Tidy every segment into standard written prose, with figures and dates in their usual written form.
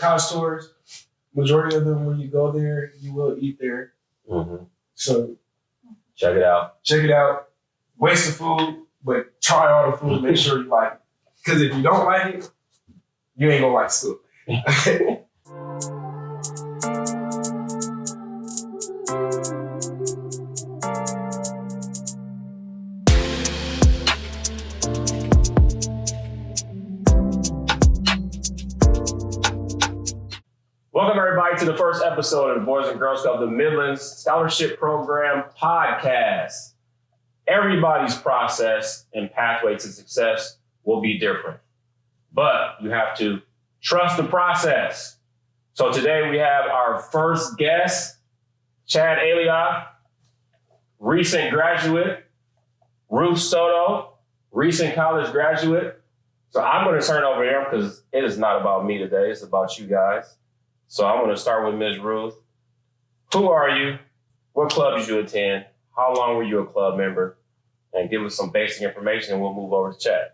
college tours, majority of them, when you go there, you will eat there. Mm-hmm. So check it out. Check it out. Waste the food, but try all the food. Make sure you like it. Because if you don't like it, you ain't gonna like school. Welcome, everybody, to the first episode of the Boys and Girls Club, the Midlands Scholarship Program podcast. Everybody's process and pathway to success will be different, but you have to trust the process. So today we have our first guest, Chad Alioth, recent graduate, Ruth Soto, recent college graduate. So I'm going to turn over here because it is not about me today. It's about you guys. So I'm going to start with Ms. Ruth. Who are you? What club did you attend? How long were you a club member? And give us some basic information and we'll move over to Chad.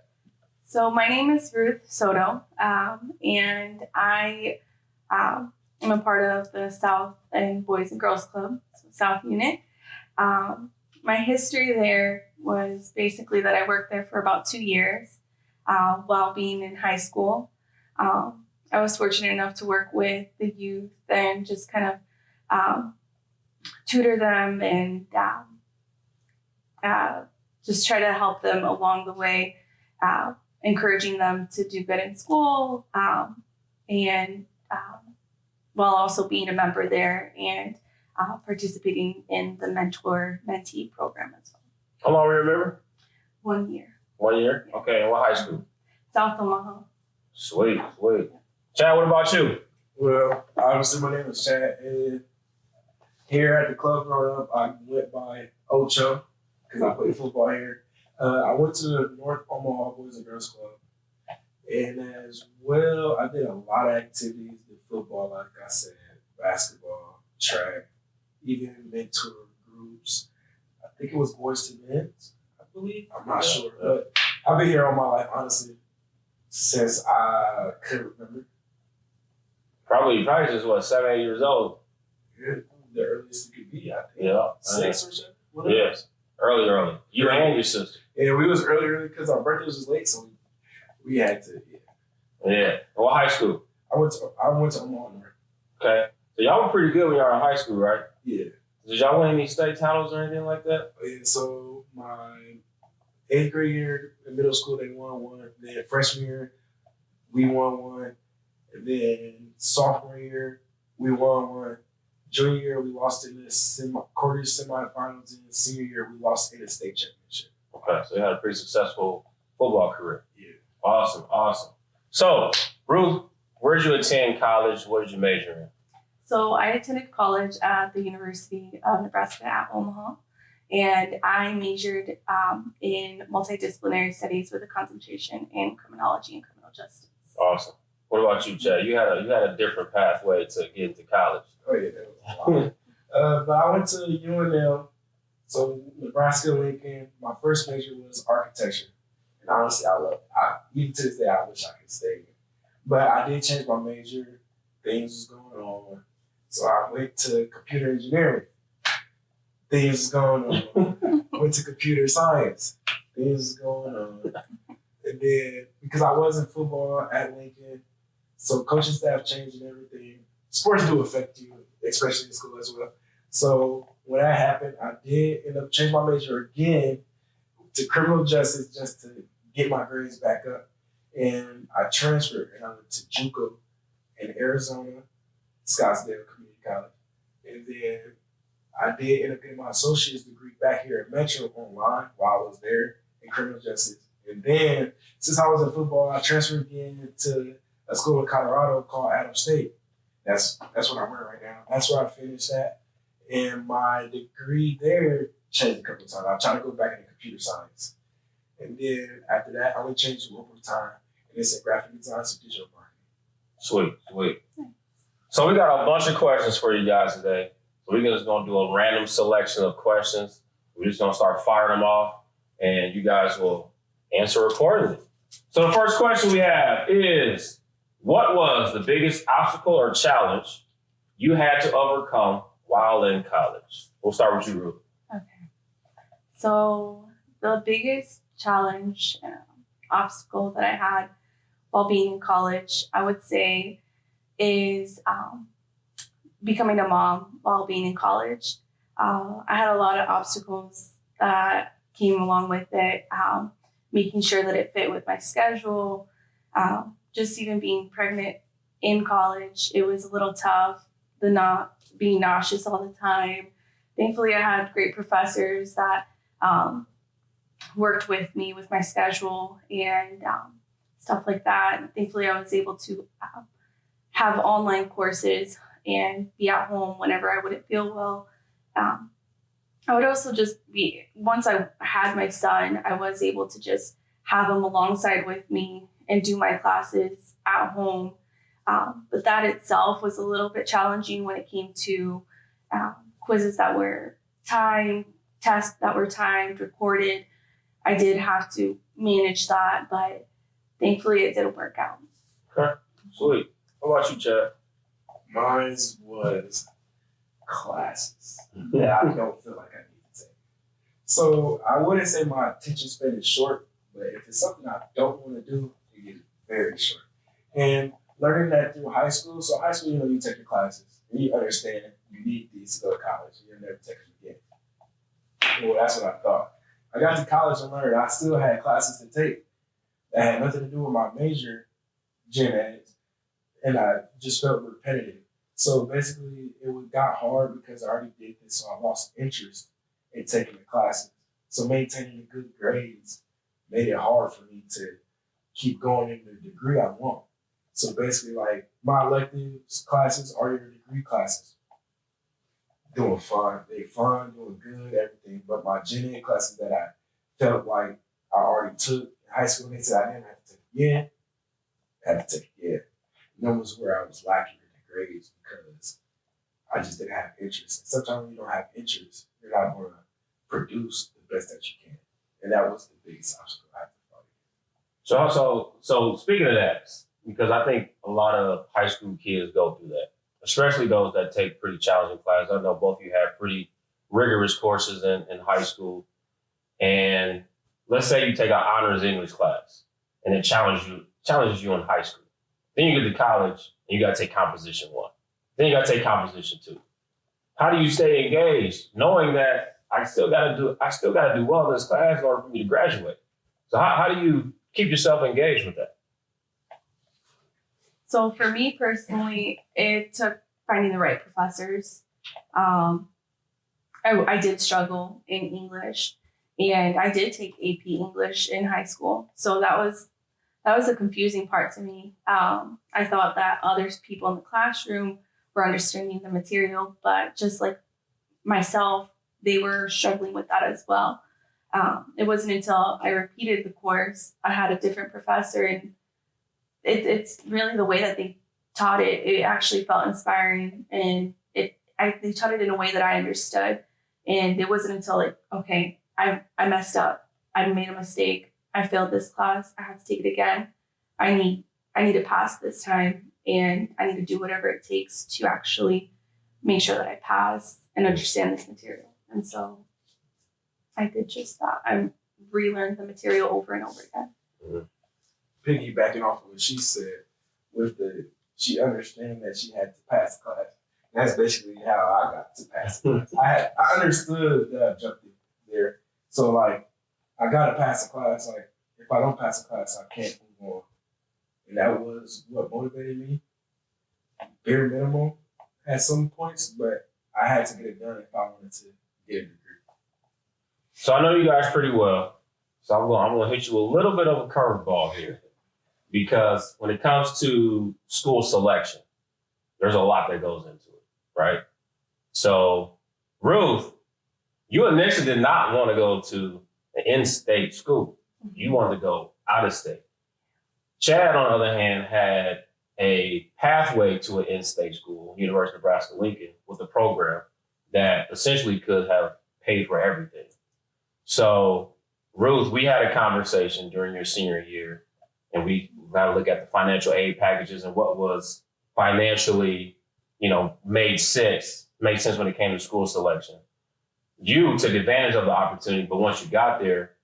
So my name is Ruth Soto, and I am a part of the South and Boys and Girls Club, so South Unit. My history there was basically that I worked there for about 2 years while being in high school. I was fortunate enough to work with the youth and just kind of tutor them and just try to help them along the way, encouraging them to do good in school and while also being a member there and participating in the mentor-mentee program as well. How long were you a member? 1 year. 1 year? Okay, and what high school? South Omaha. Sweet. Chad, what about you? Well, obviously my name is Chad, and here at the club growing up, I went by Ocho because I played football here. I went to the North Omaha Boys and Girls Club, and as well, I did a lot of activities, did football, like I said, basketball, track, even mentor groups. I think it was Boys to Men, I believe. I'm not sure, but I've been here all my life, honestly, since I could remember. Probably just 7, 8 years old. Yeah, the earliest it could be, I think. Yeah. 6 or 7. Whatever. Yes. Early. You and your sister. Yeah, we was early because our birthday was late, so we had to. Yeah. What high school? I went to Omaha. Okay. So y'all were pretty good when y'all were in high school, right? Yeah. Did y'all win any state titles or anything like that? And so my 8th grade year in middle school, they won one. Then freshman year, we won one. And then sophomore year, we won one. Junior year, we lost in the quarter semifinals. And senior year, we lost in the state championship. Okay, so you had a pretty successful football career. Yeah. Awesome. So, Ruth, where did you attend college? What did you major in? So I attended college at the University of Nebraska at Omaha, and I majored in multidisciplinary studies with a concentration in criminology and criminal justice. Awesome. What about you, Chad? You had a different pathway to get into college. Oh yeah, that was a lot. But I went to UNL, so Nebraska Lincoln. My first major was architecture, and honestly, I love it. Even to this day, I wish I could stay. But I did change my major. Things was going on, so I went to computer engineering. Things was going on. Went to computer science. Things was going on. And then because I was in football at Lincoln, so coaching staff changed and everything. Sports do affect you, especially in school as well. So when that happened, I did end up changing my major again to criminal justice just to get my grades back up. And I transferred and I went to JUCO in Arizona, Scottsdale Community College. And then I did end up getting my associate's degree back here at Metro online while I was there in criminal justice. And then since I was in football, I transferred again to a school in Colorado called Adams State. That's what I'm in right now. That's where I finished at. And my degree there changed a couple of times. I tried to go back into computer science. And then after that, I only changed one more time. And it's in graphic design and digital marketing. Sweet. So we got a bunch of questions for you guys today. So we're just going to do a random selection of questions. We're just going to start firing them off, and you guys will answer accordingly. So the first question we have is, What was the biggest obstacle or challenge you had to overcome while in college? We'll start with you, Ruth. Okay. So the biggest challenge, obstacle that I had while being in college, I would say, is becoming a mom while being in college. I had a lot of obstacles that came along with it, making sure that it fit with my schedule, just even being pregnant in college. It was a little tough, the not being nauseous all the time. Thankfully, I had great professors that worked with me with my schedule and stuff like that. And thankfully, I was able to have online courses and be at home whenever I wouldn't feel well. I would also just be, once I had my son, I was able to just have him alongside with me and do my classes at home. But that itself was a little bit challenging when it came to quizzes that were timed, tests that were timed, recorded. I did have to manage that, but thankfully it did work out. Okay, sweet. What about you, Chad? Mine was classes that I don't feel like I need to take. So I wouldn't say my attention span is short, but if it's something I don't want to do, it gets very short. And learning that through high school, so high school, you take your classes and you understand you need these to go to college. You'll never take them again. Well, that's what I thought. I got to college and learned I still had classes to take that had nothing to do with my major, gen eds, and I just felt repetitive. So basically, it got hard because I already did this, so I lost interest in taking the classes. So maintaining the good grades made it hard for me to keep going in the degree I want. So basically, like, my electives classes are your degree classes. Doing fine. They fine, doing good, everything. But my gen ed classes that I felt like I already took in high school, they said I didn't have to take again. I had to take again. And that was where I was lacking in the grades because I just didn't have interest. And sometimes when you don't have interest, you're not going to produce the best that you can. And that was the biggest obstacle I had to fight. So speaking of that, because I think a lot of high school kids go through that, especially those that take pretty challenging classes. I know both of you had pretty rigorous courses in high school. And let's say you take an honors English class and it challenges you in high school. Then you get to college and you got to take composition 1. Then you got to take composition 2. How do you stay engaged knowing that I still got to do well in this class in order for me to graduate? So how do you keep yourself engaged with that? So for me personally, it took finding the right professors. I did struggle in English, and I did take AP English in high school. So that was a confusing part to me. I thought that other people in the classroom were understanding the material, but just like myself, they were struggling with that as well. It wasn't until I repeated the course, I had a different professor, and it's really the way that they taught it. It actually felt inspiring, and they taught it in a way that I understood. And it wasn't until okay, I messed up. I made a mistake. I failed this class. I have to take it again. I need to pass this time, and I need to do whatever it takes to actually make sure that I pass and understand this material. And so I did just that. I relearned the material over and over again. Mm-hmm. Piggybacking off of what she said, she understanding that she had to pass the class. That's basically how I got to pass the class. I understood that I jumped in there. So I gotta pass the class. If I don't pass the class, I can't move on. And that was what motivated me. Bare minimum at some points, but I had to get it done if I wanted to get a degree. So I know you guys pretty well. So I'm gonna hit you a little bit of a curveball here. Because when it comes to school selection, there's a lot that goes into it, right? So, Ruth, you initially did not want to go to an in-state school. You wanted to go out of state. Chad, on the other hand, had a pathway to an in-state school, University of Nebraska-Lincoln, with a program that essentially could have paid for everything. So, Ruth, we had a conversation during your senior year and we got to look at the financial aid packages and what was financially, made sense when it came to school selection. You took advantage of the opportunity, but once you got there,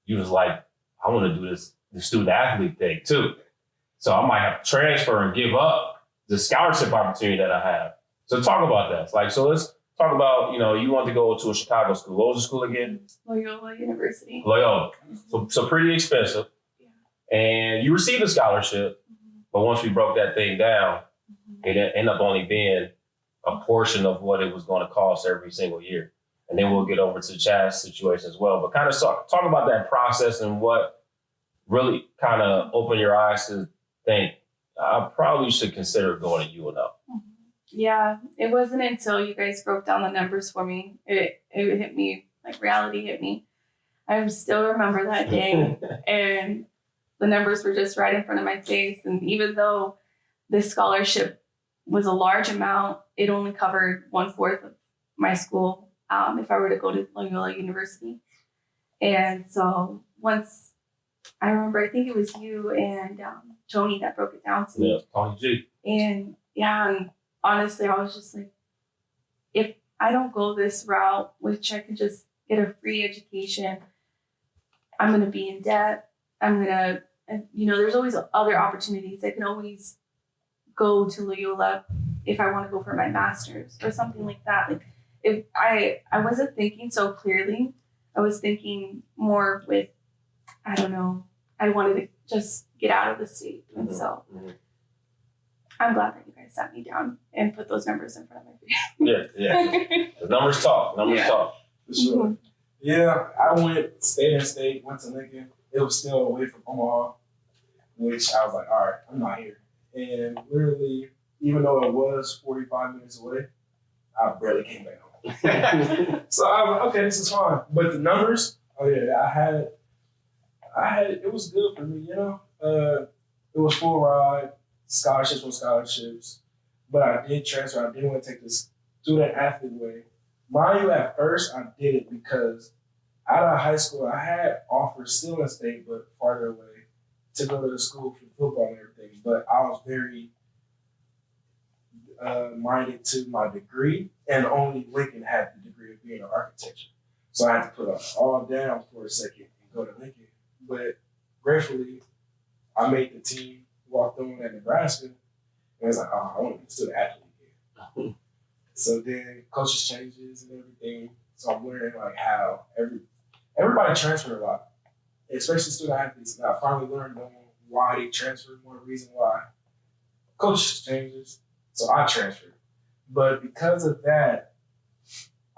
you was like, I want to do the student athlete thing too. So I might have to transfer and give up the scholarship opportunity that I have. So talk about that. So let's talk about, you want to go to a Chicago school. What was the school again? Loyola University. Loyola. So pretty expensive. Yeah. And you received a scholarship, but once we broke that thing down, it ended up only being a portion of what it was going to cost every single year. And then we'll get over to Chad's situation as well. But kind of talk about that process and what really kind of opened your eyes to think, I probably should consider going to UNL. Yeah, it wasn't until you guys broke down the numbers for me, it hit me, like reality hit me. I still remember that day and the numbers were just right in front of my face. And even though this scholarship was a large amount, it only covered 1/4 of my school if I were to go to Loyola University. And so once, I remember, I think it was you and Tony that broke it down to me. Yeah, Tony G. And honestly, I was just like, if I don't go this route, which I could just get a free education, I'm going to be in debt. I'm going to, there's always other opportunities. I can always go to Loyola if I want to go for my master's or something like that. Like, if I wasn't thinking so clearly, I was thinking more with, I don't know, I wanted to just get out of the state. And so I'm glad that you guys sat me down and put those numbers in front of my face. Yeah. The numbers talk. Talk. For sure. Yeah, I went state, went to Lincoln. It was still away from Omaha, which I was like, all right, I'm not here. And literally, even though it was 45 minutes away, I barely came back home. So I was like, okay, this is fine. But the numbers, I had it was good for me, It was full ride, scholarships on scholarships. But I did transfer. I didn't want to take this student athlete way. Mind you, at first, I did it because out of high school, I had offers still in state, but farther away, to go to the school for football and everything. But I was very minded to my degree, and only Lincoln had the degree of being an architecture. So I had to put it all down for a second and go to Lincoln. But gratefully, I made the team, walked on at Nebraska, and I was like, I want to be a student athlete again. So then coaches changes and everything. So I'm learning like how everybody transferred a lot, especially student athletes. And I finally learned why they transferred, one reason why. Coaches changes. So I transferred. But because of that,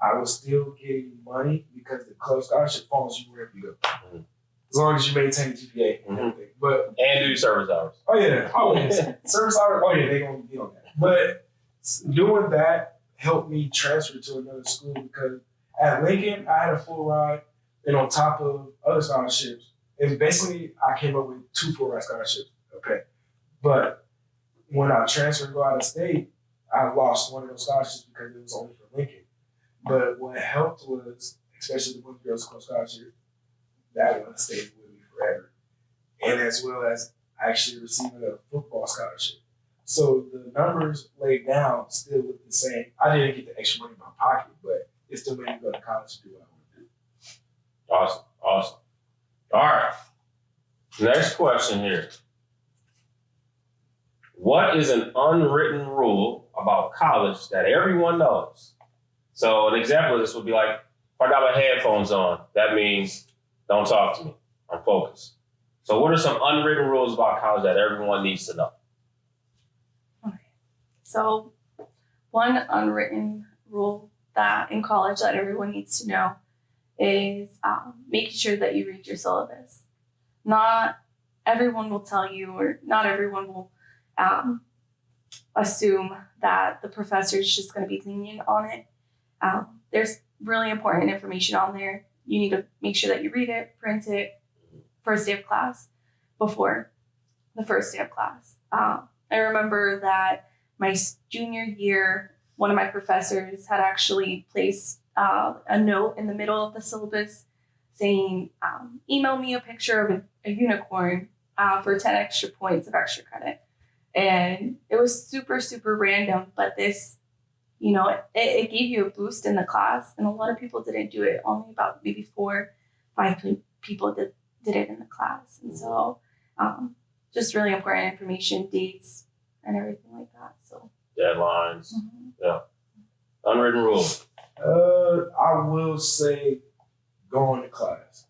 I was still getting money because the club scholarship follows you wherever you go. As long as you maintain GPA and everything. But and do service hours. Oh yeah, always. Service hours, they're gonna be on that. But doing that helped me transfer to another school because at Lincoln I had a full ride, and on top of other scholarships, and basically I came up with 2 full ride scholarships. Okay. But when I transferred and go out of state, I lost one of those scholarships because it was only for Lincoln. But what helped was, especially the Women's Girls Club scholarship, that one stayed with me forever. And as well as actually receiving a football scholarship. So the numbers laid down still look the same. I didn't get the extra money in my pocket, but it still made me go to college to do what I want to do. Awesome. All right. Next question here. What is an unwritten rule about college that everyone knows? So an example of this would be like, if I got my headphones on, that means don't talk to me. I'm focused. So what are some unwritten rules about college that everyone needs to know? Okay. So one unwritten rule that in college that everyone needs to know is making sure that you read your syllabus. Not everyone will tell you, or not everyone will assume that the professor is just going to be lenient on it. There's really important information on there. You need to make sure that you read it, print it, first day of class, before the first day of class. I remember that my junior year, one of my professors had actually placed a note in the middle of the syllabus saying, email me a picture of a unicorn for 10 extra points of extra credit. And it was super, super random, but this, it gave you a boost in the class. And a lot of people didn't do it. Only about maybe 4, 5 people did it in the class. And so just really important information, dates, and everything like that. So deadlines. Yeah. Unwritten rule. I will say going to class.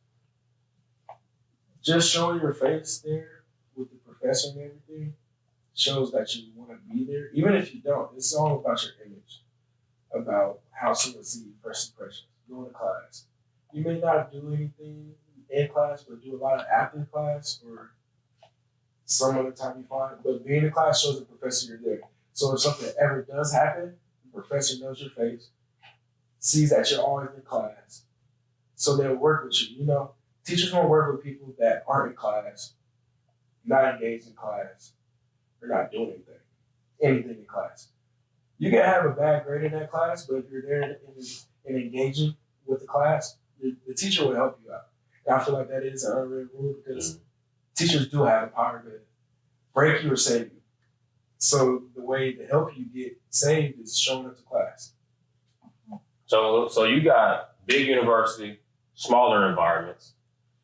Just showing your face there with the professor and everything shows that you want to be there. Even if you don't, it's all about your image, about how someone sees you, first impressions. Going to class. You may not do anything in class, but do a lot of after class or some other time you find. But being in class shows the professor you're there. So if something ever does happen, the professor knows your face, sees that you're always in class, so they'll work with you. Teachers won't work with people that aren't in class, not engaged in class, or not doing anything in class. You can have a bad grade in that class, but if you're there and engaging with the class, the teacher will help you out. And I feel like that is an unwritten rule because teachers do have the power to break you or save you. So the way to help you get saved is showing up to class. So you got big university, smaller environments.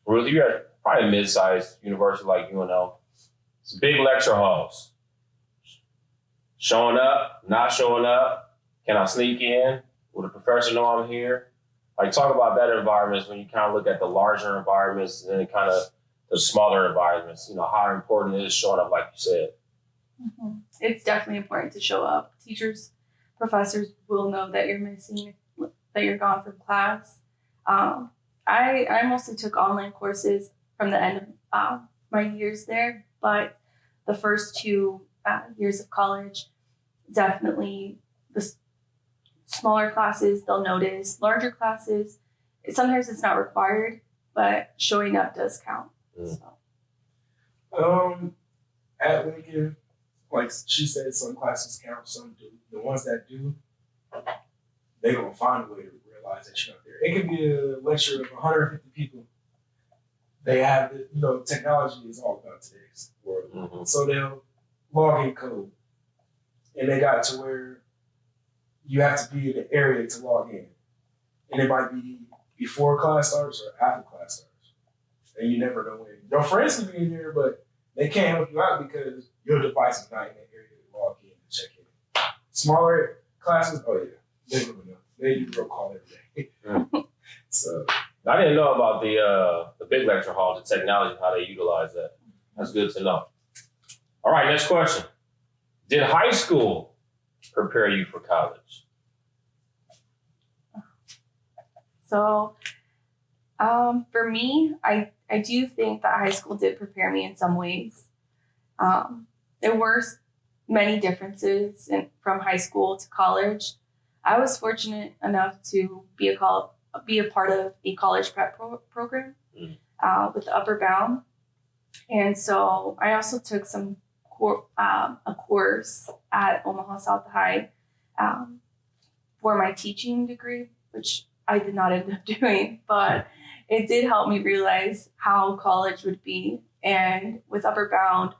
Ruth, you got probably a mid-sized university like UNL. It's big lecture halls. Showing up, not showing up. Can I sneak in? Will the professor know I'm here? Like, talk about that environment when you kind of look at the larger environments and then kind of the smaller environments. How important it is showing up, like you said. Mm-hmm. It's definitely important to show up. Teachers, professors will know that you're missing, that you're gone from class. I mostly took online courses from the end of my years there, but the first 2 years of college, definitely the smaller classes, they'll notice. Larger classes, sometimes it's not required, but showing up does count. So. At Lincoln, like she said, some classes count, some do. The ones that do, they're going to find a way to realize that you're not there. It could be a lecture of 150 people. They have, technology is all about today's world. Mm-hmm. So they'll log in code. And they got to where you have to be in the area to log in. And it might be before class starts or after class starts. And you never know when. Your friends can be in here, but they can't help you out because your device is not in the area to log in and check in. Smaller classes, oh yeah, they don't know. They do roll call every day. So I didn't know about the big lecture halls, the technology, how they utilize that. That's good to know. All right, next question. Did high school prepare you for college? So, for me, I do think that high school did prepare me in some ways. There were many differences from high school to college. I was fortunate enough to be a part of a college prep program with the Upper Bound. And so I also took a course at Omaha South High for my teaching degree, which I did not end up doing, but it did help me realize how college would be. And with Upper Bound,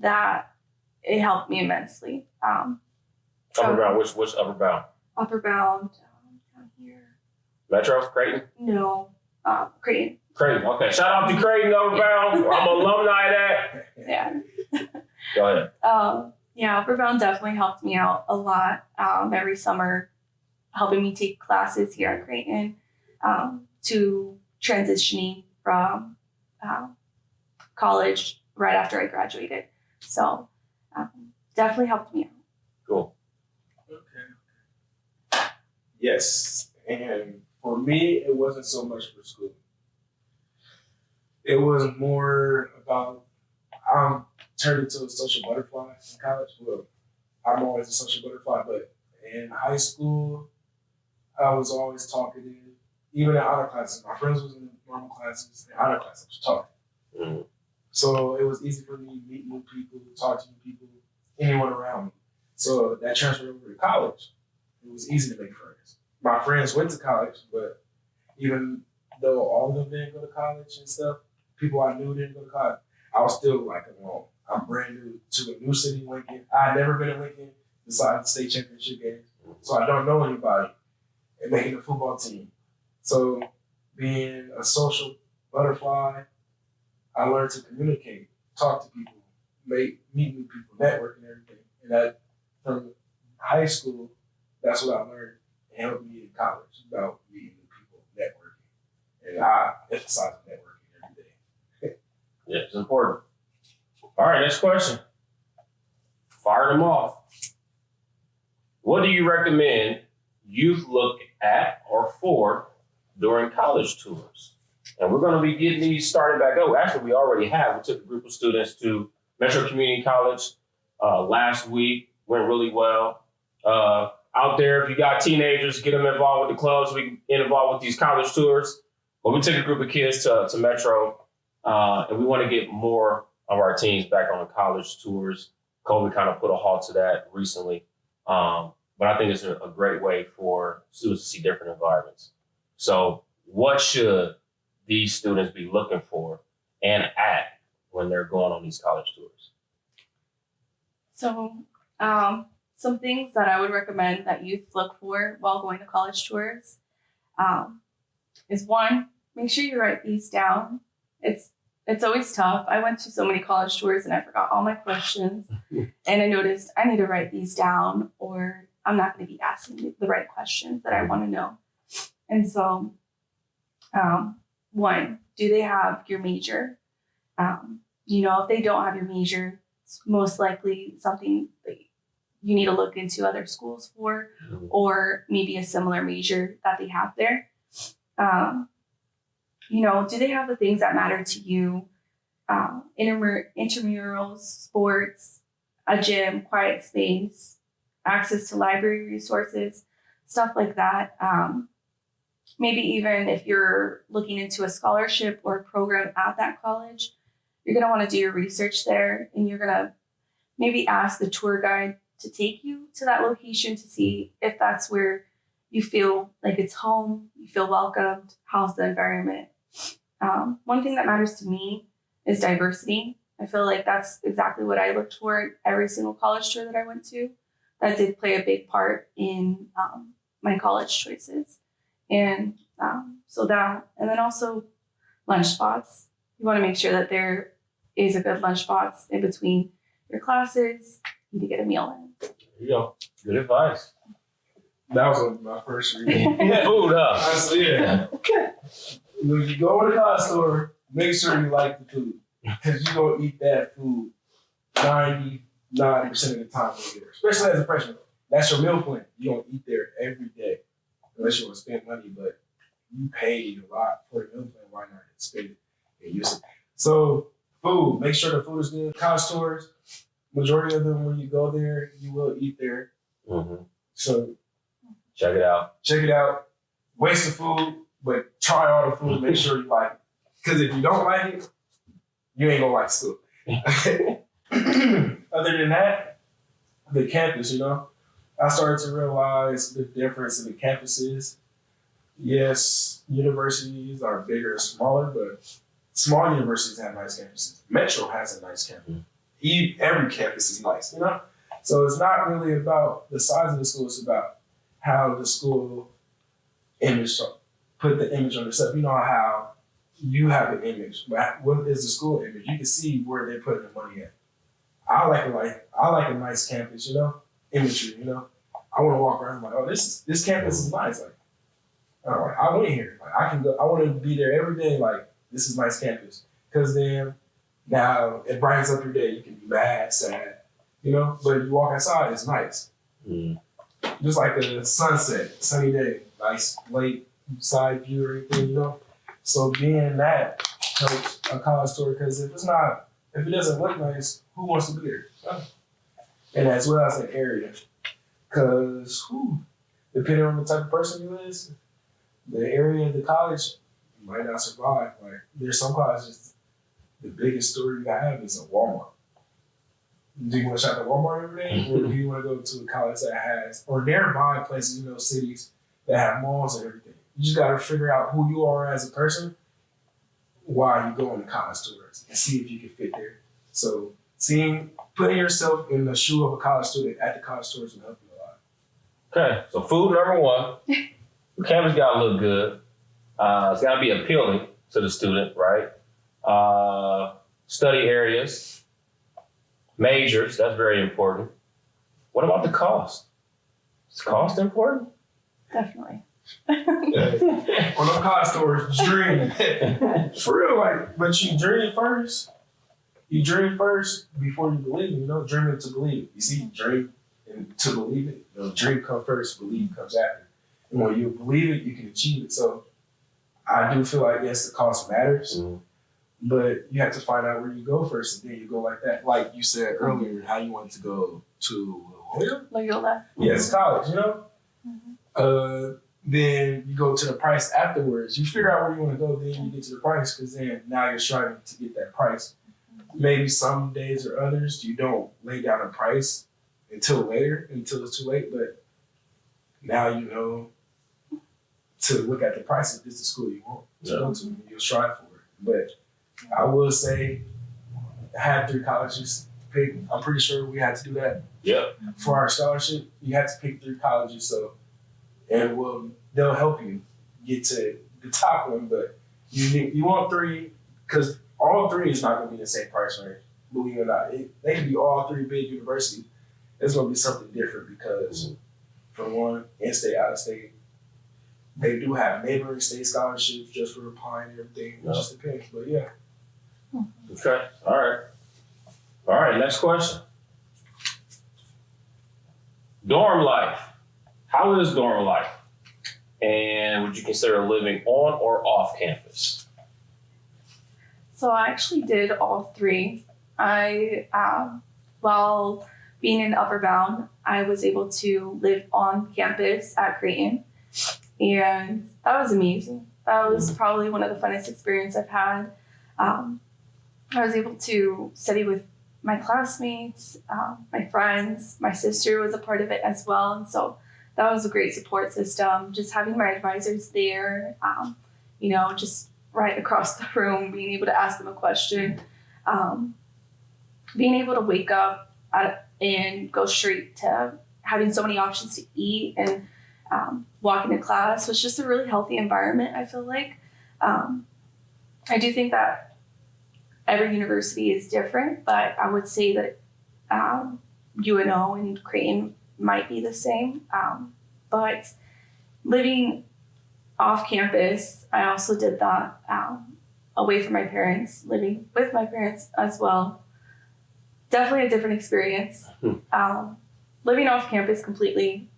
that it helped me immensely. Upper Bound, which Upper Bound? Upper Bound down here. Metro, Creighton? No, Creighton. Creighton, okay. Shout out to Creighton, Upper Bound. I'm an alumni of that. Yeah. Go ahead. Upper Bound definitely helped me out a lot every summer, helping me take classes here at Creighton to transitioning from college right after I graduated. So definitely helped me out. Cool. Okay. Yes. And for me, it wasn't so much for school. It was more about, I'm turned into a social butterfly in college. Well, I'm always a social butterfly, but in high school, I was always talkative. Even in honor classes, my friends was in normal classes. In honor classes, I was talking. Mm-hmm. So it was easy for me to meet new people, talk to new people, anyone around me. So that transferred over to college. It was easy to make friends. My friends went to college, but even though all of them didn't go to college and stuff, people I knew didn't go to college, I was still like alone. I'm brand new to a new city, Lincoln. I had never been in Lincoln besides the state championship games, so I don't know anybody. And making a football team, so being a social butterfly, I learned to communicate, talk to people, meet new people, network and everything. And that from high school, that's what I learned and helped me in college about meeting new people, networking. And I emphasize networking every day. Yeah, it's important. All right, next question. Fire them off. What do you recommend youth look at or for during college tours? And we're going to be getting these started back up. Actually, we already have. We took a group of students to Metro Community College last week. Went really well. Out there, if you got teenagers, get them involved with the clubs. We can get involved with these college tours. But we took a group of kids to Metro, and we want to get more of our teens back on the college tours. COVID kind of put a halt to that recently. But I think it's a great way for students to see different environments. So what should these students be looking for and at when they're going on these college tours? So some things that I would recommend that youth look for while going to college tours is one, make sure you write these down. It's always tough. I went to so many college tours and I forgot all my questions. And I noticed I need to write these down or I'm not going to be asking the right questions that I want to know. And so, one, do they have your major? If they don't have your major, it's most likely something that you need to look into other schools for, or maybe a similar major that they have there. Do they have the things that matter to you? Intramurals, sports, a gym, quiet space, access to library resources, stuff like that. Maybe even if you're looking into a scholarship or a program at that college, you're going to want to do your research there, and you're going to maybe ask the tour guide to take you to that location to see if that's where you feel like it's home, you feel welcomed, how's the environment. One thing that matters to me is diversity. I feel like that's exactly what I looked for at every single college tour that I went to. That did play a big part in my college choices. And and then also lunch spots. You want to make sure that there is a good lunch spots in between your classes. You need to get a meal in. There you go. Good advice. That was my first reading. Food up. Honestly, yeah. When you go to the college store, make sure you like the food. Because you're going to eat that food 99% of the time when you're there. Especially as a freshman. That's your meal plan. You're going to eat there every day. Unless you want to spend money, but you paid a lot for the meal plan. Why not spend it and use it? So, food. Make sure the food is good. College stores, majority of them, when you go there, you will eat there. Mm-hmm. So, check it out. Waste the food, but try all the food. Make sure you like it. Because if you don't like it, you ain't gonna like school. Other than that, the campus, I started to realize the difference in the campuses. Yes, universities are bigger or smaller, but small universities have nice campuses. Metro has a nice campus. Every campus is nice, So it's not really about the size of the school, it's about how the school image, put the image on yourself. You know how you have an image. What is the school image? You can see where they're putting the money at. I like a nice campus, imagery, I want to walk around like, oh, this campus is nice. Like, I went here. Like, I can go. I want to be there every day. Like, this is nice campus. Because then now it brightens up your day. You can be mad, sad, But you walk outside, it's nice. Just like a sunset, sunny day, nice lake side view or anything, So being that helps a college tour because if it doesn't look nice, who wants to be there? And as well as an area. Because depending on the type of person you is, the area of the college you might not survive. Like there's some colleges, the biggest store you have is a Walmart. Do you want to shop at Walmart every day? Or do you want to go to a college that has, or nearby places, cities that have malls and everything? You just got to figure out who you are as a person while you go on the college tours. and see if you can fit there. So putting yourself in the shoe of a college student at the college stores will help you a lot. Okay, so food number one. The campus got to look good. It's got to be appealing to the student, right? Study areas, majors, that's very important. What about the cost? Is cost important? Definitely. On the college stores, dream. For real, but you dream first. You dream first before you believe it, dreaming to believe it. You see, dream and to believe it, dream comes first, believe comes after. And when you believe it, you can achieve it. So I do feel like, yes, the cost matters, but you have to find out where you go first, and then you go like that. Like you said earlier, how you wanted to go to Loyola. Yes, college, then you go to the price afterwards. You figure out where you want to go, then you get to the price, because then now you're striving to get that price. Maybe some days or others you don't lay down a price until it's too late, but now you know to look at the price if this is the school you want to go to, and you'll strive for it. But I will say I had 3 colleges to pick. I'm pretty sure we had to do that. Yep. For our scholarship, you had to pick 3 colleges, and they'll help you get to the top one, but you want 3, because all 3 is not going to be the same price range, believe it or not. They can be all 3 big universities. It's going to be something different because, for one, in-state, out-of-state, they do have neighboring state scholarships just for applying and everything. It just depends, but yeah. Okay, all right, next question. Dorm life. How is dorm life? And would you consider living on or off campus? So I actually did all 3. While being in Upper Bound, I was able to live on campus at Creighton, and that was amazing. That was probably one of the funnest experiences I've had. I was able to study with my classmates, my friends. My sister was a part of it as well, and so that was a great support system. Just having my advisors there, just right across the room, being able to ask them a question, being able to wake up and go straight to having so many options to eat and walk into class was just a really healthy environment, I feel like. I do think that every university is different, but I would say that UNO and Creighton might be the same. But living off campus, I also did that away from my parents, living with my parents as well. Definitely a different experience. Living off campus completely,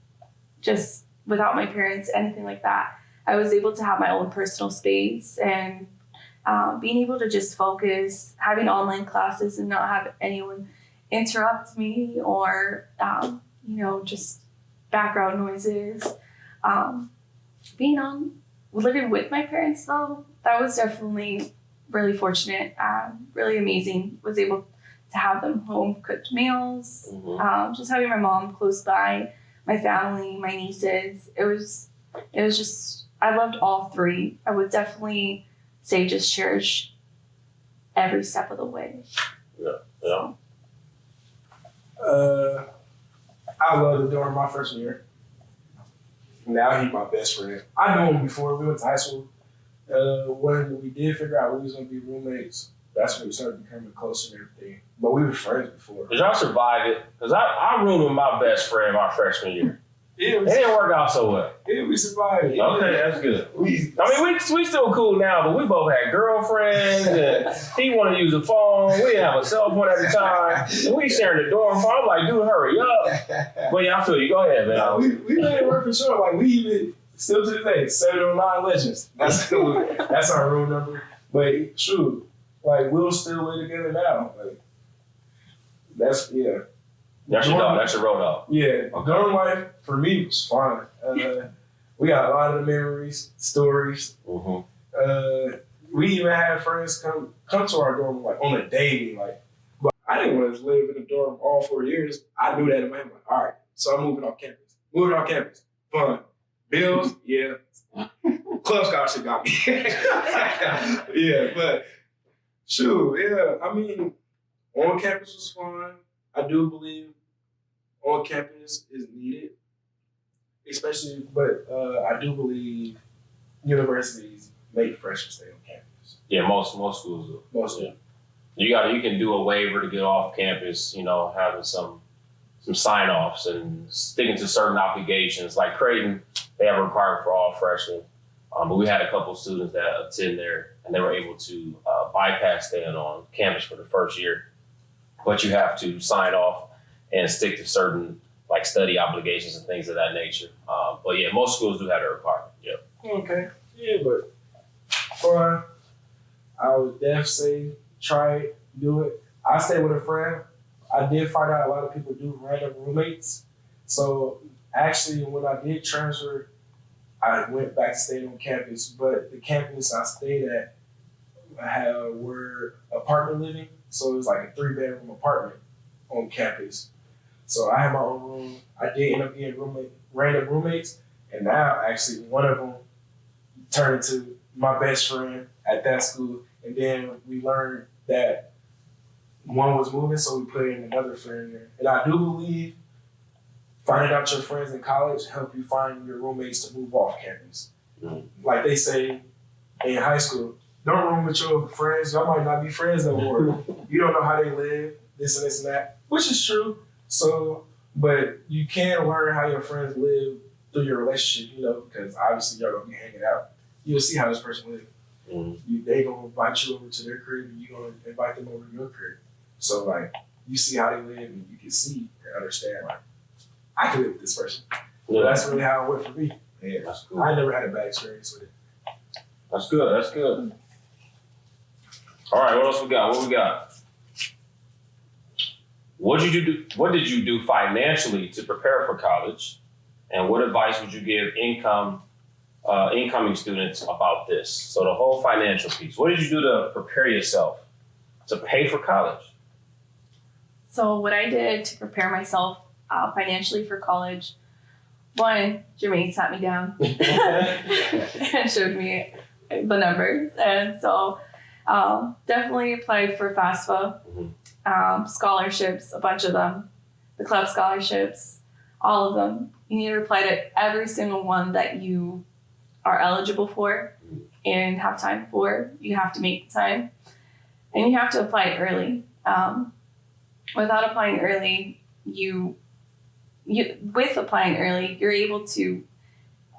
just without my parents, anything like that. I was able to have my own personal space and being able to just focus, having online classes and not have anyone interrupt me or, just background noises. Living with my parents though, that was definitely really fortunate, really amazing. Was able to have them home cooked meals, just having my mom close by, my family, my nieces. It was just, I loved all 3. I would definitely say just cherish every step of the way. Yeah. I loved it during my freshman year. Now he's my best friend. I knew him before we went to high school. When we did figure out we was going to be roommates, that's when we started becoming closer and everything. But we were friends before. Did y'all survive it? Because I roomed with my best friend my freshman year. Yeah, it didn't work out so well. Yeah, we survived. Okay, that's good. We still cool now, but we both had girlfriends, and he wanted to use a phone. We didn't have a cell phone at the time, and we sharing the dorm phone. I'm like, dude, hurry up. But yeah, I feel you. Go ahead, man. No, we made it work for sure. Like, we even, still to this day, 709 Legends. That's our room number. But true, like, we'll still live together now. Like, that's, yeah. That's your dog. That's your road dog. Yeah, dorm life for me was fun. We got a lot of the memories, stories. We even had friends come to our dorm like on a daily. But I didn't want to live in the dorm all 4 years. I knew that in my head. Like, all right, so I'm moving off campus. Fun. Bills, yeah. Club scholarship got me. Yeah, but Shoot, yeah. I mean, on campus was fun. I do believe on campus is needed, especially, but I do believe universities make freshmen stay on campus. Yeah, most schools do. Most of them. You can do a waiver to get off campus, having some sign-offs and sticking to certain obligations. Like Creighton, they have a requirement for all freshmen. But we had a couple students that attend there, and they were able to bypass staying on campus for the first year. But you have to sign off and stick to certain like study obligations and things of that nature. But yeah, most schools do have a requirement. Yeah. Okay. Yeah, but fun. I would definitely say try it, do it. I stay with a friend. I did find out a lot of people do random roommates. So actually, when I did transfer, I went back to staying on campus. But the campus I stayed at were apartment living. So it was like a 3-bedroom apartment on campus. So I had my own room. I did end up getting random roommates. And now actually one of them turned into my best friend at that school. And then we learned that one was moving, so we put in another friend there. And I do believe finding out your friends in college help you find your roommates to move off campus. Mm-hmm. Like they say in high school, don't room with your friends. Y'all might not be friends no more. You don't know how they live, this and this and that, which is true. So, but you can learn how your friends live through your relationship, because obviously y'all gonna be hanging out. You'll see how this person lives. Mm-hmm. They gonna invite you over to their crib, and you gonna invite them over to your crib. So like, you see how they live, and you can see and understand. Like, I can live with this person. Yeah. That's really how it went for me. Yeah, that's cool. I never had a bad experience with it. That's good. That's good. All right, what else we got? What we got? What did you do financially to prepare for college, and what advice would you give incoming students about this? So the whole financial piece. What did you do to prepare yourself to pay for college? So what I did to prepare myself financially for college, one, Jermaine sat me down and showed me the numbers, and so definitely applied for FAFSA. Scholarships, a bunch of them, the club scholarships, all of them. You need to apply to every single one that you are eligible for and have time for. You have to make the time, and you have to apply early. Without applying early, with applying early, you're able to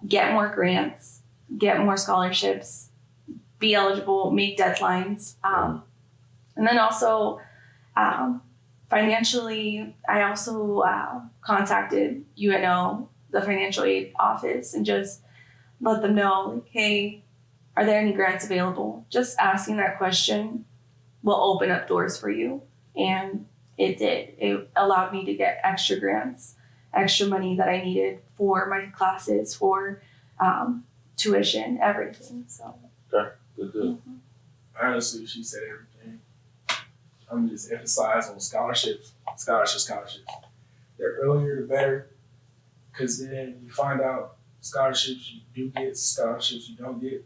get more grants, get more scholarships, be eligible, make deadlines, and then also. Financially, I also contacted UNO, the financial aid office, and just let them know, like, hey, are there any grants available? Just asking that question will open up doors for you. And it did. It allowed me to get extra grants, extra money that I needed for my classes, for tuition, everything. So. Okay, good. Mm-hmm. Honestly, she said everything. I'm just emphasize on scholarships. The earlier the better, because then you find out scholarships you do get, scholarships you don't get.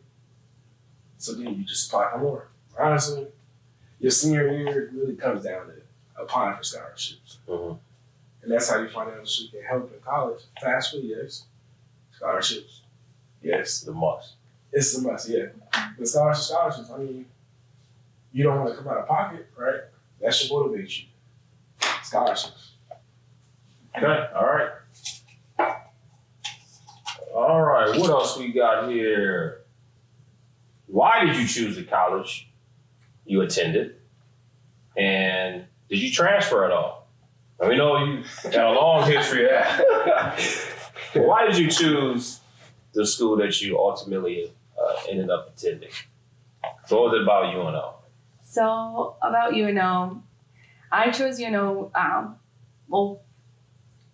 So then you just apply for more. Honestly, your senior year really comes down to applying for scholarships. Mm-hmm. And that's how you find out if you can help in college. FAFSA, yes. Scholarships, yes. The must. It's the must, yeah. But scholarships, I mean, you don't want to come out of pocket, right? That should motivate you. Scholarships. Okay, all right. All right, what else we got here? Why did you choose the college you attended? And did you transfer at all? Now, we know you got a long history of that. Why did you choose the school that you ultimately ended up attending? So what was it about UNO? So about UNO, I chose UNO. Well,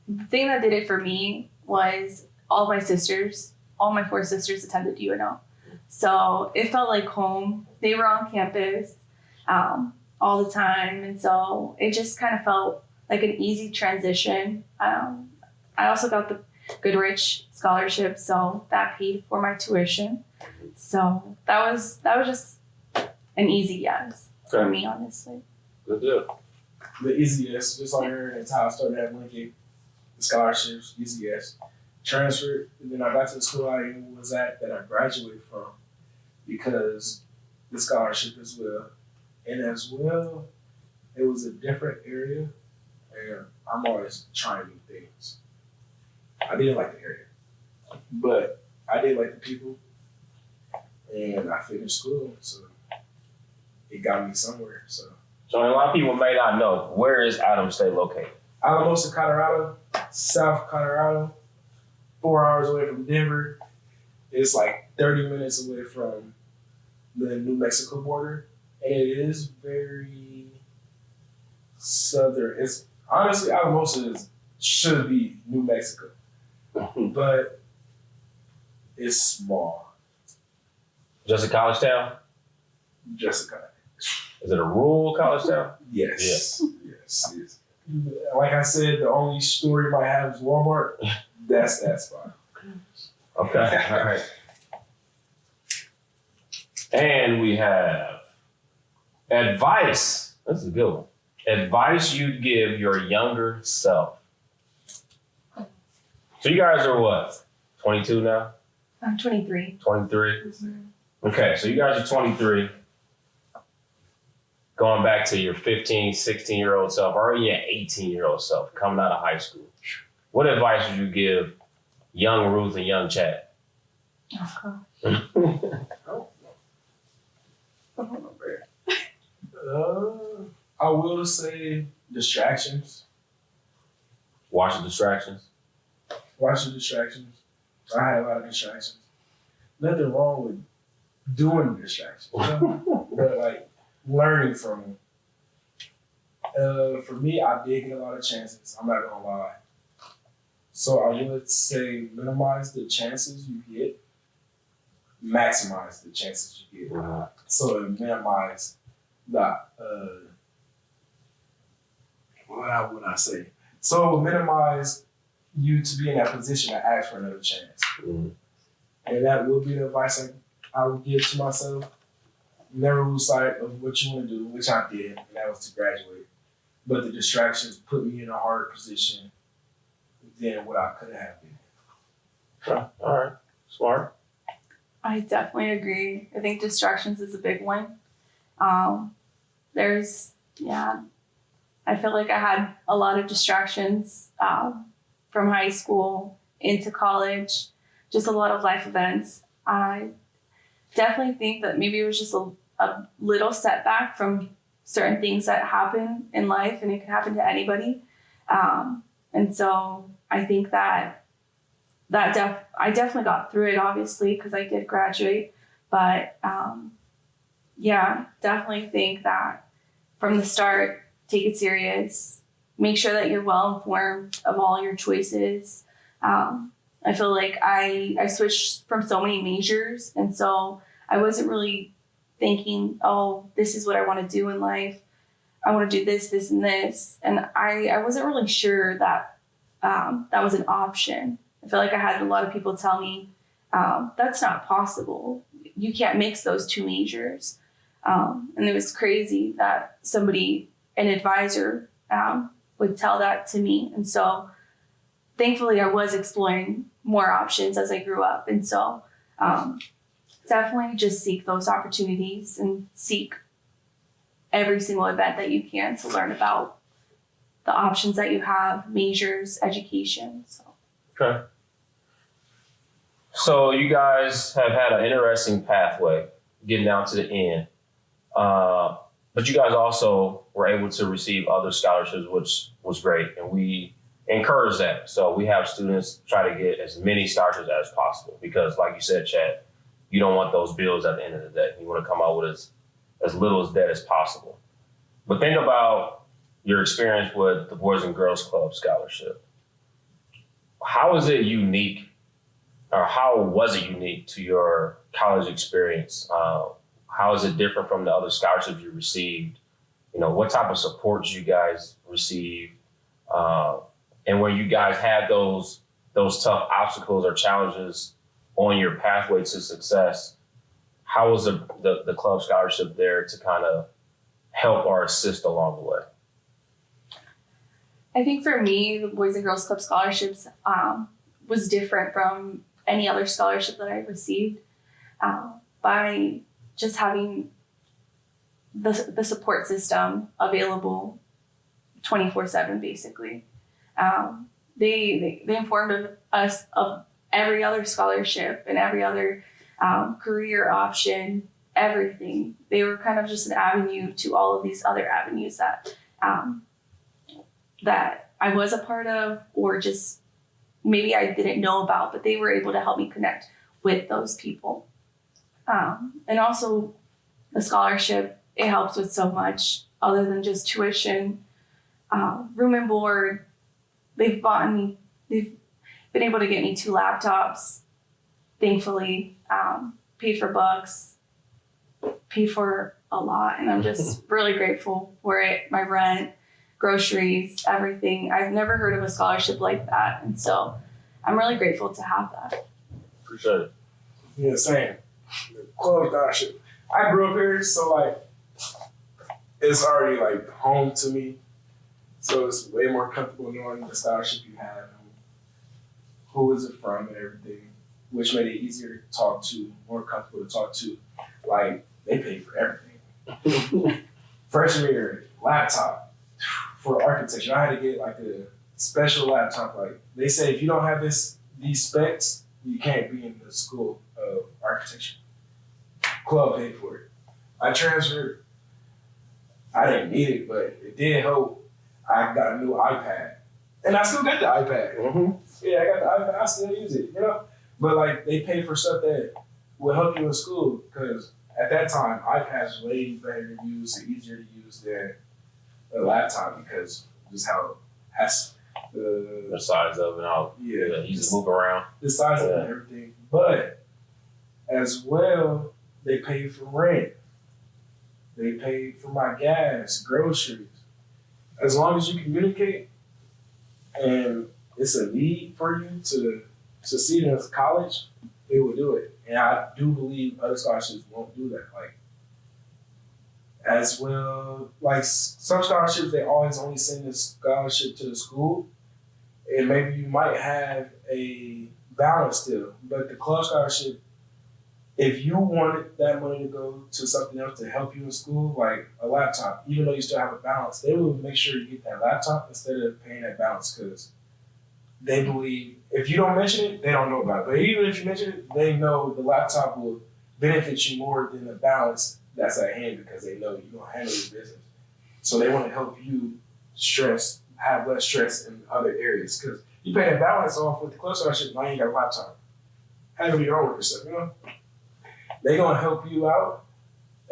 the thing that did it for me was all my 4 sisters attended UNO. So it felt like home. They were on campus all the time. And so it just kind of felt like an easy transition. I also got the Goodrich scholarship, so that paid for my tuition. So that was just an easy yes. for me, honestly. Good deal. The easiest, just like her, that's how I started at Lincoln. The scholarships, easiest. Transferred, and then I got to the school I was at that I graduated from because the scholarship as well. And as well, it was a different area, and I'm always trying new things. I didn't like the area, but I did like the people, and I finished school, so it got me somewhere. So a lot of people may not know, where is Adams State located? Alamosa, Colorado, South Colorado, 4 hours away from Denver. It's like 30 minutes away from the New Mexico border. And it is very southern. It's honestly, Alamosa should be New Mexico, but it's small. Just a college town? Jessica. Is it a rural college town? Yes. Yes. Yes. Like I said, the only store you might have is Walmart. That's that spot. Okay. All right. And we have advice. This is a good one. Advice you'd give your younger self. So you guys are what? 22 now? I'm 23. 23? Okay, so you guys are 23. Going back to your 15, 16-year-old self, or your 18-year-old self coming out of high school. What advice would you give young Ruth and young Chad? Oh, gosh. I will say distractions. Watch the distractions. Watch the distractions. I had a lot of distractions. Nothing wrong with doing distractions, you know? But like learning from them. For me, I did get a lot of chances. I'm not gonna lie. So I would say minimize the chances you get, maximize the chances you get. So minimize the what would I say? So minimize you to be in that position to ask for another chance. And that would be the advice I would give to myself. Never lose sight of what you want to do, which I did, and that was to graduate. But the distractions put me in a harder position than what I could have been. Okay. All right. Smart. I definitely agree. I think distractions is a big one. I feel like I had a lot of distractions from high school into college, just a lot of life events. I definitely think that maybe it was just a little setback from certain things that happen in life, and it could happen to anybody. And so I think that I definitely got through it, obviously, because I did graduate. But definitely think that from the start, take it serious. Make sure that you're well informed of all your choices. I feel like I switched from so many majors, and so I wasn't really thinking, oh, this is what I want to do in life. I want to do this, this, and this. And I wasn't really sure that that was an option. I feel like I had a lot of people tell me, that's not possible. You can't mix those two majors. And it was crazy that an advisor, would tell that to me. And so thankfully I was exploring more options as I grew up. And so definitely just seek those opportunities and seek every single event that you can to learn about the options that you have, majors, education. So. Okay. So you guys have had an interesting pathway getting down to the end. But you guys also were able to receive other scholarships, which was great. And we encourage that. So we have students try to get as many scholarships as possible because, like you said, Chad, you don't want those bills at the end of the day. You want to come out with as little as debt as possible. But think about your experience with the Boys and Girls Club scholarship. How is it unique, or how was it unique to your college experience? How is it different from the other scholarships you received? You know, what type of support you guys received? And when you guys had those tough obstacles or challenges on your pathway to success, how was the club scholarship there to kind of help or assist along the way? I think for me, the Boys and Girls Club scholarships was different from any other scholarship that I received by just having the support system available 24/7, basically. They informed us of every other scholarship and every other career option, everything. They were kind of just an avenue to all of these other avenues that that I was a part of, or just maybe I didn't know about, but they were able to help me connect with those people. And also the scholarship, it helps with so much other than just tuition, room and board. They've been able to get me 2 laptops, thankfully, paid for books, paid for a lot. And I'm just really grateful for it. My rent, groceries, everything. I've never heard of a scholarship like that. And so I'm really grateful to have that. Appreciate it. Yeah, same. The club scholarship. I grew up here, so like it's already like home to me. So it's way more comfortable knowing the scholarship you have, and who is it from, and everything, which made it easier to talk to, more comfortable to talk to. Like they pay for everything. Freshman year, laptop for architecture. I had to get like a special laptop. Like they say, if you don't have these specs, you can't be in the school of architecture. Club paid for it. I transferred. I didn't need it, but it did help. I got a new iPad, and I still got the iPad. Mm-hmm. Yeah, I got the iPad. I still use it, you know. But like, they pay for stuff that will help you in school, because at that time, iPads were way better to use and easier to use than a laptop, because just how has The size of it, how you just move around. the size of it and everything. But as well, they pay for rent. They pay for my gas, groceries. As long as you communicate and it's a need for you to succeed in college, they will do it. And I do believe other scholarships won't do that. Like, as well, like some scholarships, they always only send the scholarship to the school. And maybe you might have a balance still. But the club scholarship, if you wanted that money to go to something else to help you in school, like a laptop, even though you still have a balance, they will make sure you get that laptop instead of paying that balance, because they believe if you don't mention it, they don't know about it. But even if you mention it, they know the laptop will benefit you more than the balance that's at hand, because they know you're going to handle your business. So they want to help you have less stress in other areas, because you pay that balance off with the club scholarship, now you got a laptop. Handle your own work and stuff, you know? They're going to help you out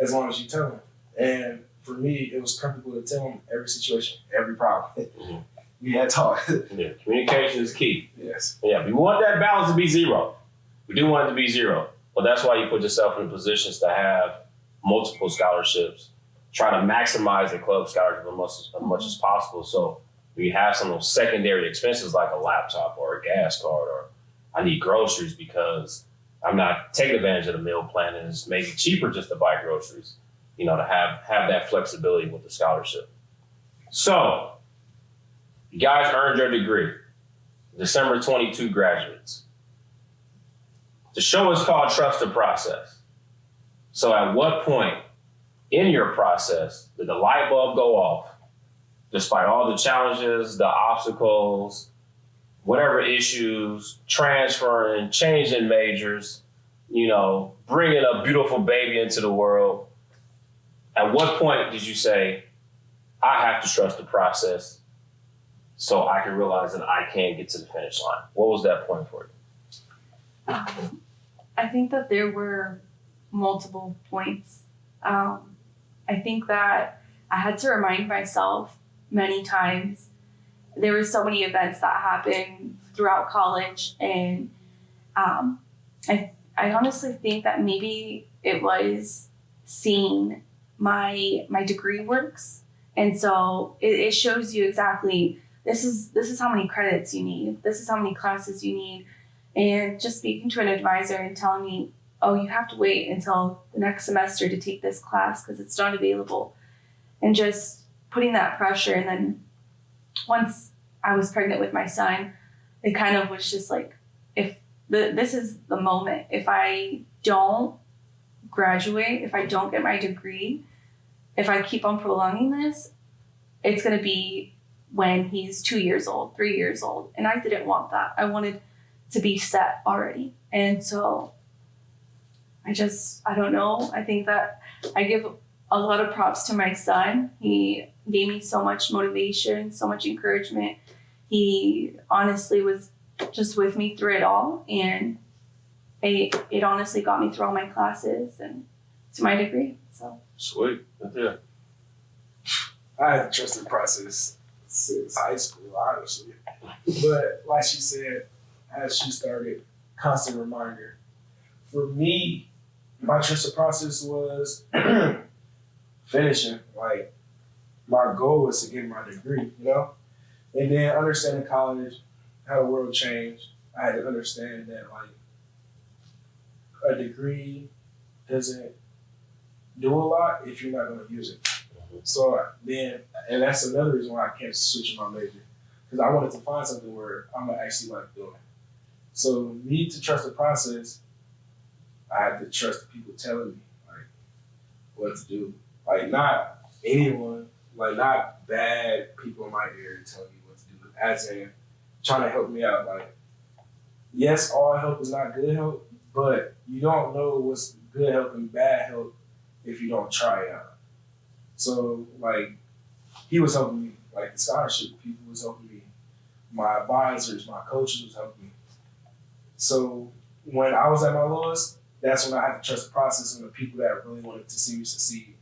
as long as you tell them. And for me, it was comfortable to tell them every situation, every problem. Mm-hmm. We had talk. Yeah, communication is key. Yes. Yeah, we want that balance to be 0. We do want it to be 0. But that's why you put yourself in positions to have multiple scholarships. Try to maximize the club scholarship as much as possible. So we have some of those secondary expenses like a laptop or a gas card, or I need groceries because I'm not taking advantage of the meal plan, and it's maybe cheaper just to buy groceries, you know, to have that flexibility with the scholarship. So you guys earned your degree, December 22 graduates. The show is called Trust the Process. So at what point in your process did the light bulb go off, despite all the challenges, the obstacles, whatever issues, transferring, changing majors, you know, bringing a beautiful baby into the world? At what point did you say, I have to trust the process so I can realize that I can get to the finish line? What was that point for you? I think that there were multiple points. I think that I had to remind myself many times. There were so many events that happened throughout college, and I honestly think that maybe it was seeing my degree works, and so it shows you exactly this is how many credits you need, this is how many classes you need, and just speaking to an advisor and telling me, oh, you have to wait until the next semester to take this class because it's not available. and just putting that pressure. And then once I was pregnant with my son, it kind of was just like, if this is the moment, if I don't graduate, if I don't get my degree, if I keep on prolonging this, it's going to be when he's 2 years old, 3 years old. And I didn't want that. I wanted to be set already. And so I don't know. I think that I give a lot of props to my son. He gave me so much motivation, so much encouragement. He honestly was just with me through it all. And it honestly got me through all my classes and to my degree. So sweet. Yeah. I had to trust the process since high school, honestly. But like she said, as she started, constant reminder. For me, my trust the process was finishing. Like, my goal was to get my degree, you know? And then understanding college, how the world changed, I had to understand that, like, a degree doesn't do a lot if you're not going to use it. So then, and that's another reason why I kept switching my major, because I wanted to find something where I'm going to actually like doing it. So me to trust the process, I had to trust the people telling me, like, what to do. Like, not anyone, like, not bad people in my area telling me what to do, as in trying to help me out. Like, yes, all help is not good help, but you don't know what's good help and bad help if you don't try it out. So, like, he was helping me. Like, the scholarship people was helping me. My advisors, my coaches was helping me. So, when I was at my lowest, that's when I had to trust the process and the people that really wanted to see me succeed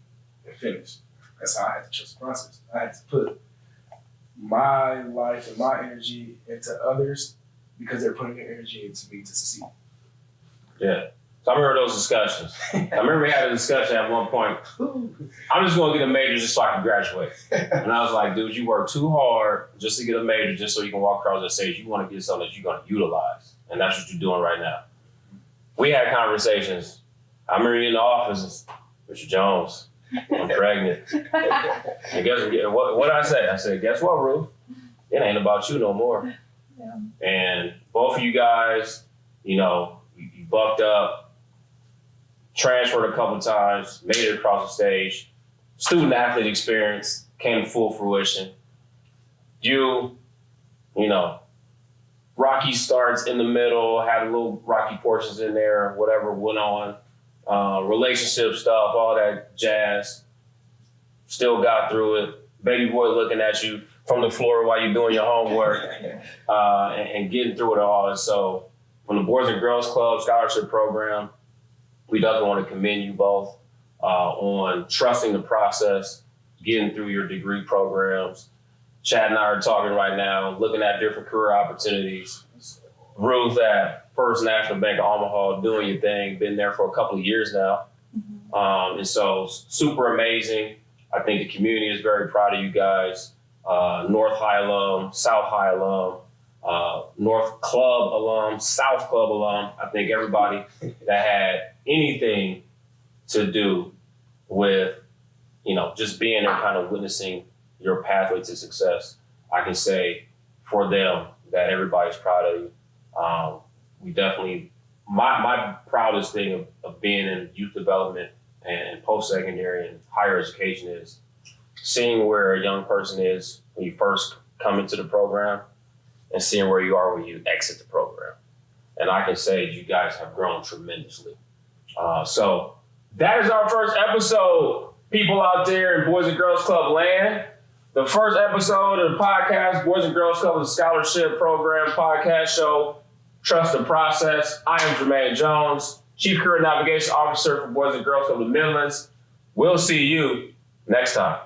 and finish. That's how I had to trust the process. I had to put my life and my energy into others because they're putting their energy into me to succeed. Yeah. So I remember those discussions. I remember we had a discussion at one point. I'm just going to get a major just so I can graduate. And I was like, dude, you work too hard just to get a major just so you can walk across the stage. You want to get something that you're going to utilize. And that's what you're doing right now. We had conversations. I remember you in the office, Mr. Jones, I'm pregnant. And guess what did I say? I said, guess what, Ruth? It ain't about you no more. Yeah. And both of you guys, you bucked up, transferred a couple times, made it across the stage. Student athlete experience came to full fruition. Rocky starts in the middle, had little rocky portions in there, whatever went on. Relationship stuff, all that jazz. Still got through it. Baby boy looking at you from the floor while you're doing your homework and getting through it all. And so from the Boys and Girls Club Scholarship Program, we definitely want to commend you both on trusting the process, getting through your degree programs. Chad and I are talking right now, looking at different career opportunities. Ruth at First National Bank of Omaha, doing your thing, been there for a couple of years now. Mm-hmm. And so super amazing. I think the community is very proud of you guys. North High alum, South High alum, North Club alum, South Club alum. I think everybody that had anything to do with, just being there kind of witnessing your pathway to success, I can say for them that everybody's proud of you. We definitely, my proudest thing of being in youth development and post-secondary and higher education is seeing where a young person is when you first come into the program and seeing where you are when you exit the program. And I can say you guys have grown tremendously. So that is our first episode, people out there in Boys and Girls Club land. The first episode of the podcast, Boys and Girls Club, the Scholarship Program podcast show, Trust the Process. I am Jermaine Jones, Chief Career Navigation Officer for Boys and Girls Club of the Midlands. We'll see you next time.